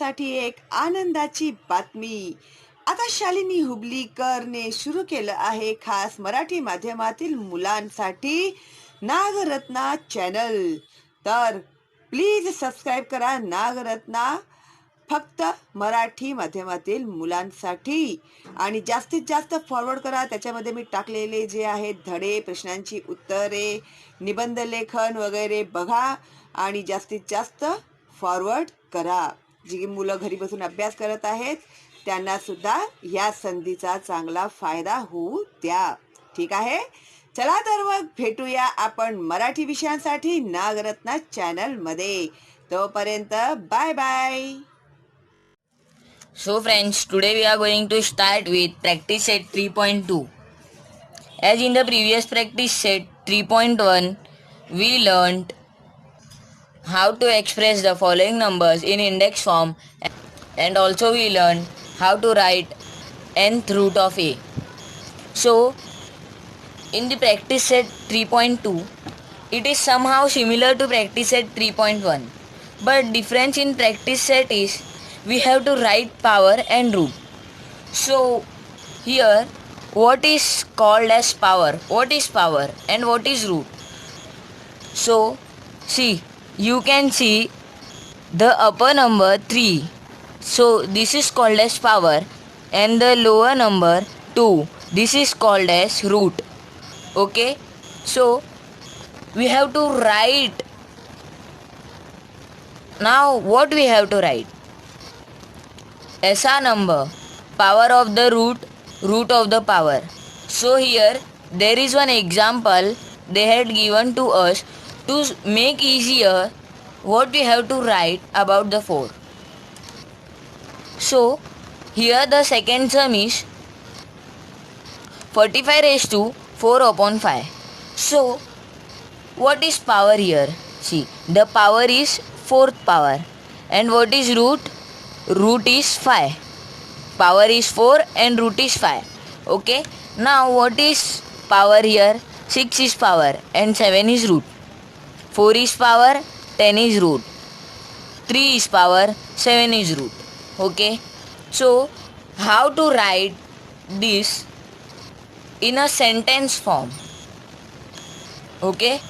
मुलांसाठी एक आनंदाची बातमी. आता शालिनी हुबलीकरने सुरू केलं आहे खास मराठी माध्यमातील मुलांसाठी नागरत्ना चॅनल. तर प्लीज सबस्क्राईब करा नागरत्ना, फक्त मराठी माध्यमातील मुलांसाठी. आणि जास्तीत जास्त फॉरवर्ड करा. त्याच्यामध्ये मी टाकलेले जे आहेत धडे, प्रश्नांची उत्तरे, निबंध लेखन वगैरे बघा आणि जास्तीत जास्त फॉरवर्ड करा. जी मुलं घरी बसून अभ्यास करत आहेत त्यांना सुद्धा या संधीचा चांगला फायदा होऊ द्या. ठीक आहे. चला तर मग भेटूया आपण मराठी विषयांसाठी नागरत्ना चॅनलमध्ये. तोपर्यंत bye bye. So friends, today we are going to start with practice set 3.2. As in the previous practice set 3.1, we learned how to express the following numbers in index form, and also we learned how to write nth root of a. So in the practice set 3.2, it is somehow similar to practice set 3.1, but difference in practice set is we have to write power and root. So here, what is called as power, what is power and what is root? So see, you can see the upper number 3, so this is called as power, and the lower number 2, this is called as root. Okay, so we have to write. Now what we have to write? SR number, power of the root, root of the power. So here there is one example they had given to us to make easier what we have to write about the 4. So here the second sum is 45 raised to 4 upon 5. So what is power here? See, the power is 4th power, and what is root? Root is 5. Power is 4 and root is 5. Okay, now what is power here? 6 is power and 7 is root. 4 is power, 10 is root. 3 is power, 7 is root. Okay, so how to write this in a sentence form? Okay,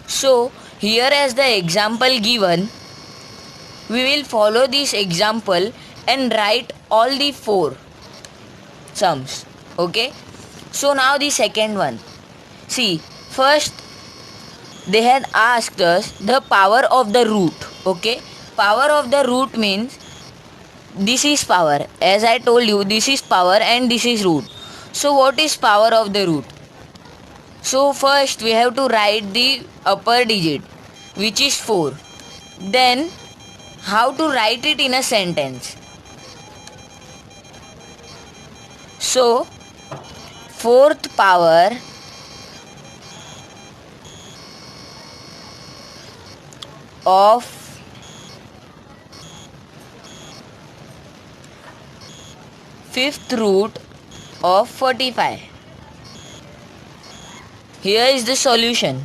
so here as the example given, we will follow this example and write all the 4 sums. Okay, so now the second one. See, first they had asked us the power of the root. Okay, power of the root means this is power. As I told you, this is power and this is root. So what is power of the root? So first we have to write the upper digit, which is 4. Then how to write it in a sentence? So 4th power of 5th root of 45. Here is the solution.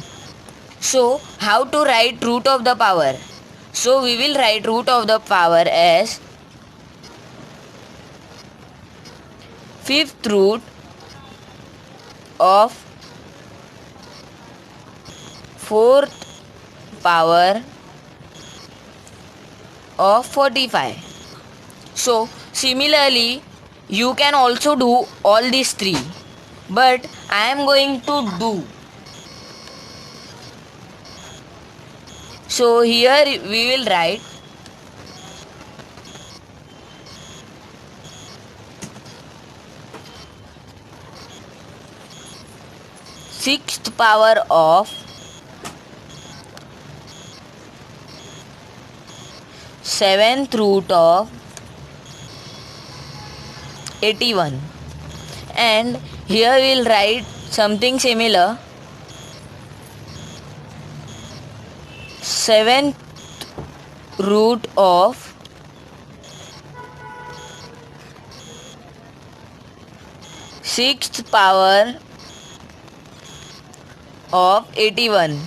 So how to write root of the power? So we will write root of the power as 5th root of 4th power of 45. So similarly you can also do all these 3, but I am going to do. So here we will write 6th power of 7th root of 81, and here we will write something similar. 7th root of 6th power of 81.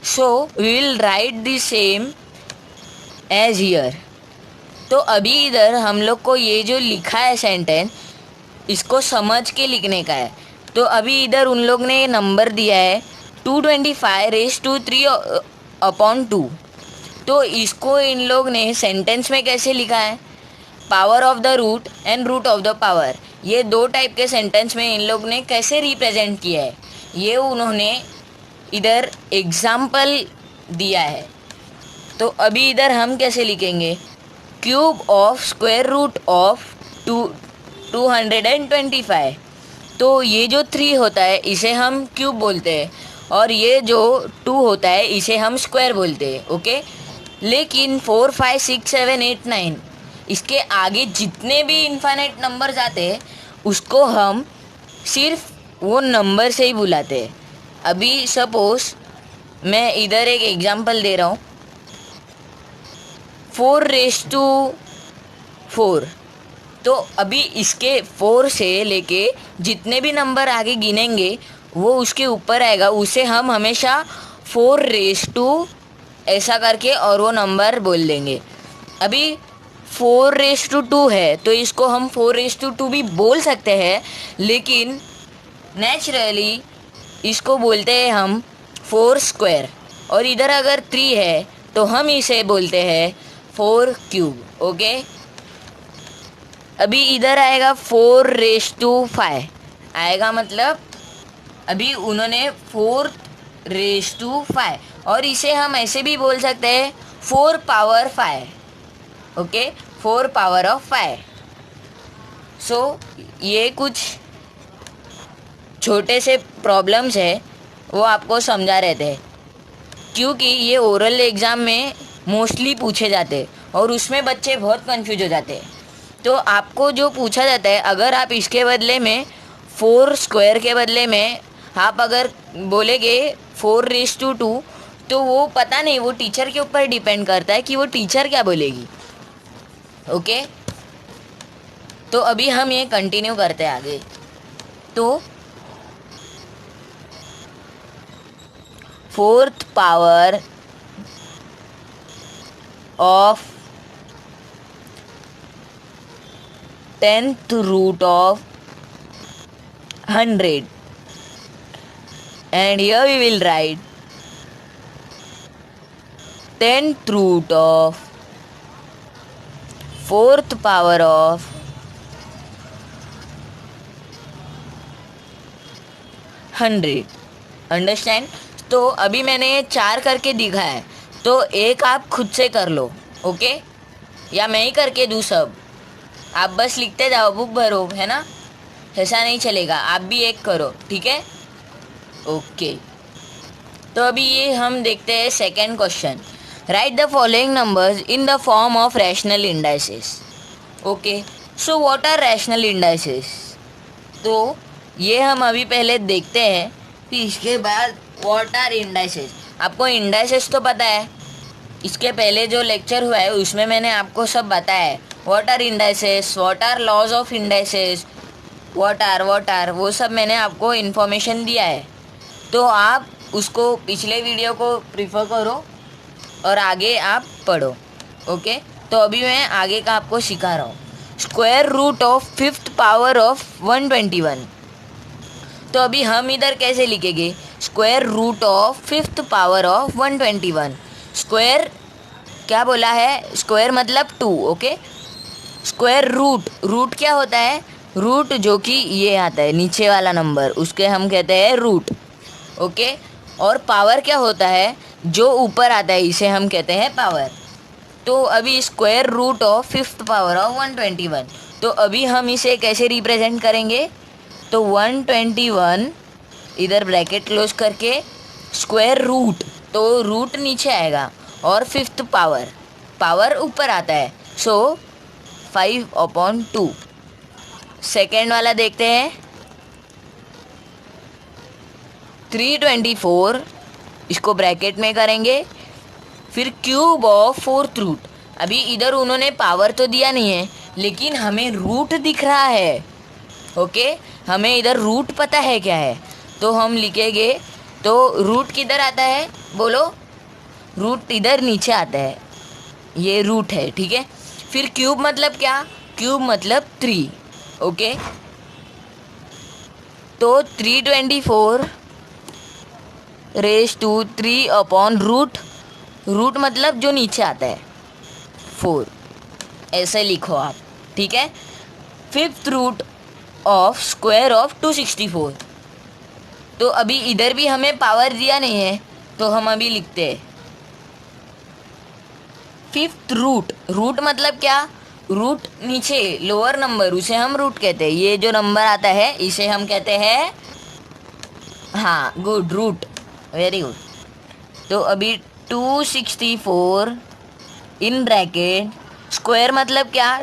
So we will write the same as here. तो अभी इधर हम लोग को ये जो लिखा है सेंटेंस, इसको समझ के लिखने का है। तो अभी इधर उन लोग ने नंबर दिया है 225⁻²। तो इसको इन लोग ने सेंटेंस में कैसे लिखा है, power of the root and root of the power, ये दो टाइप के सेंटेंस में इन लोग ने कैसे रिप्रेजेंट किया है, ये उन्होंने इधर एग्जाम्पल दिया है। तो अभी इधर हम कैसे लिखेंगे, cube of square root of 225। तो ये जो 3 होता है इसे हम क्यूब बोलते हैं, और ये जो 2 होता है इसे हम स्क्वायर बोलते हैं। ओके, लेकिन 4, 5, 6, 7, 8, 9 इसके आगे जितने भी इन्फाइनाइट नंबर आते हैं उसको हम सिर्फ वो नंबर से ही बुलाते हैं। अभी सपोज मैं इधर एक एग्जांपल दे रहा हूँ, 4⁻⁴। तो अभी इसके 4 से लेके जितने भी नंबर आगे गिनेंगे वो उसके ऊपर आएगा, उसे हम हमेशा 4 ऐसा करके और वो नंबर बोल देंगे। अभी 4⁻² है तो इसको हम 4⁻² भी बोल सकते हैं, लेकिन नेचुरली इसको बोलते हैं हम 4 स्क्वायर। और इधर अगर 3 है तो हम इसे बोलते हैं 4 क्यूब। ओके, अभी इधर आएगा 4⁵ आएगा, मतलब अभी उन्होंने 4⁵ और इसे हम ऐसे भी बोल सकते हैं 4 पावर 5। Okay, 4 power of 5। सो ये कुछ छोटे से प्रॉब्लम्स है वो आपको समझा रहे थे, क्योंकि ये ओरल एग्ज़ाम में मोस्टली पूछे जाते हैं और उसमें बच्चे बहुत कंफ्यूज हो जाते हैं। तो आपको जो पूछा जाता है, अगर आप इसके बदले में 4 स्क्वायर के बदले में आप अगर बोलेंगे 4⁵2, तो वो पता नहीं, वो टीचर के ऊपर डिपेंड करता है कि वो टीचर क्या बोलेगी। ओके, तो अभी हम ये कंटिन्यू करते हैं आगे। तो 4th power of 10th root of 100, and here we will write 10th root of 4th power of 100। Understand? तो अभी मैंने ये 4 करके दिखा है, तो एक आप खुद से कर लो। ओके, या मैं ही करके दूँ सब, आप बस लिखते जाओ, बुक भरो, है ना, ऐसा नहीं चलेगा, आप भी एक करो, ठीक है। ओके, तो अभी ये हम देखते हैं second question, write the following numbers in the form of rational indices. Okay, so what are rational indices, तो ये हम अभी पहले देखते हैं, फिर इसके बाद व्हाट आर इंडाइसेस। आपको इंडाइसेस तो पता है, इसके पहले जो लेक्चर हुआ है उसमें मैंने आपको सब बताया है, what are indices, what are laws of indices, what are वो सब मैंने आपको इन्फॉर्मेशन दिया है। तो आप उसको पिछले वीडियो को प्रीफर करो और आगे आप पढ़ो। ओके, तो अभी मैं आगे का आपको सिखा रहा हूँ। Square root of 5th power of 121। तो अभी हम इधर कैसे लिखेंगे, square root of 5th power of 121। Square क्या बोला है, स्क्वायर मतलब 2। ओके, स्क्वायर रूट क्या होता है, रूट जो कि ये आता है नीचे वाला नंबर, उसके हम कहते हैं रूट। ओके, और पावर क्या होता है, जो ऊपर आता है, इसे हम कहते हैं पावर। तो अभी square root of 5th power of 121, तो अभी हम इसे कैसे रिप्रेजेंट करेंगे, तो 121 इधर ब्रैकेट क्लोज करके स्क्वायर रूट, तो रूट नीचे आएगा और 5th पावर ऊपर आता है, सो 5/2। सेकेंड वाला देखते हैं, 324 इसको ब्रैकेट में करेंगे, फिर क्यूब ऑफ 4th रूट। अभी इधर उन्होंने पावर तो दिया नहीं है, लेकिन हमें रूट दिख रहा है। ओके, हमें इधर रूट पता है क्या है, तो हम लिखेंगे तो रूट किधर आता है बोलो, रूट इधर नीचे आता है, ये रूट है, ठीक है। फिर क्यूब मतलब क्या, क्यूब मतलब 3, ओके। तो 324 raise to 3 upon root, root मतलब जो नीचे आता है 4, ऐसे लिखो आप, ठीक है। 5th root of square of 264। तो अभी इधर भी हमें पावर दिया नहीं है, तो हम अभी लिखते हैं 5th रूट, रूट मतलब क्या, रूट नीचे लोअर नंबर, उसे हम रूट कहते हैं। ये जो नंबर आता है इसे हम कहते हैं, हाँ गुड, रूट, वेरी गुड। तो अभी 264 इन ब्रैकेट स्क्वायर मतलब क्या,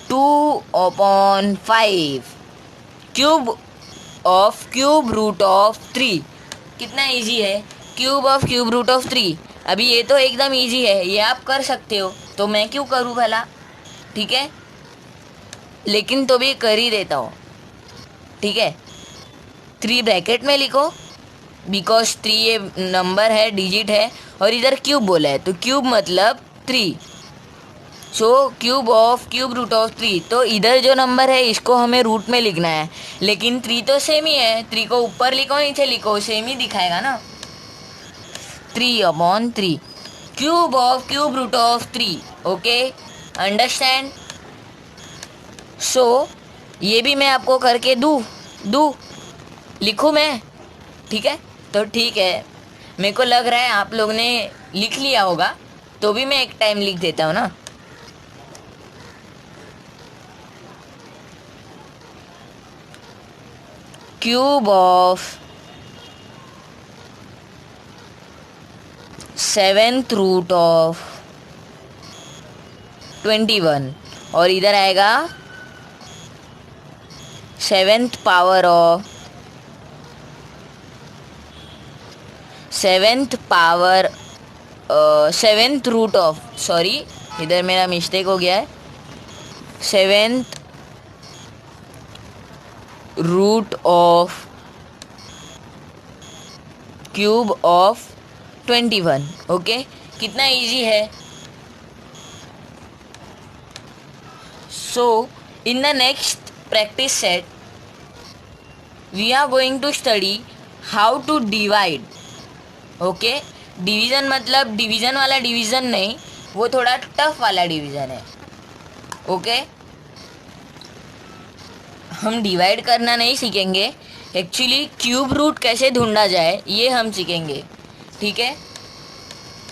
2 upon 5 cube of cube root of 3। कितना इजी है, cube of cube root of 3। अभी ये तो एकदम इजी है, ये आप कर सकते हो, तो मैं क्यों करूँ भला, ठीक है। लेकिन तो भी कर ही देता हूँ, ठीक है। 3 ब्रैकेट में लिखो, बिकॉज 3 ये नंबर है, डिजिट है, और इधर क्यूब बोला है, तो क्यूब मतलब 3। So cube of cube root of 3। तो इधर जो नंबर है इसको हमें रूट में लिखना है, लेकिन 3 तो सेम ही है, 3 को ऊपर लिखो नीचे लिखो सेम ही दिखाएगा ना। 3 upon 3 cube of cube root of 3, okay, understand. So ये भी मैं आपको करके दू लिखूँ मैं, ठीक है। तो ठीक है, मेरे को लग रहा है आप लोग ने लिख लिया होगा, तो भी मैं एक टाइम लिख देता हूँ ना। Cube of 7th root of 21, और इधर आएगा 7th power of 7th root of, sorry इधर मेरा मिस्टेक हो गया है, 7th root of cube of 21, okay. कितना इजी है। So in the next practice set we are going to study how to divide, okay. Division मतलब division वाला division नहीं, वो थोड़ा टफ वाला डिवीज़न है, ओके। हम डिवाइड करना नहीं सीखेंगे, एक्चुअली क्यूब रूट कैसे ढूंढा जाए ये हम सीखेंगे, ठीक है।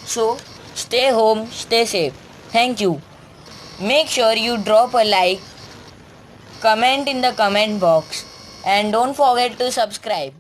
So stay home, stay safe, thank you. Make sure you drop a like, comment in the comment box, and don't forget to subscribe.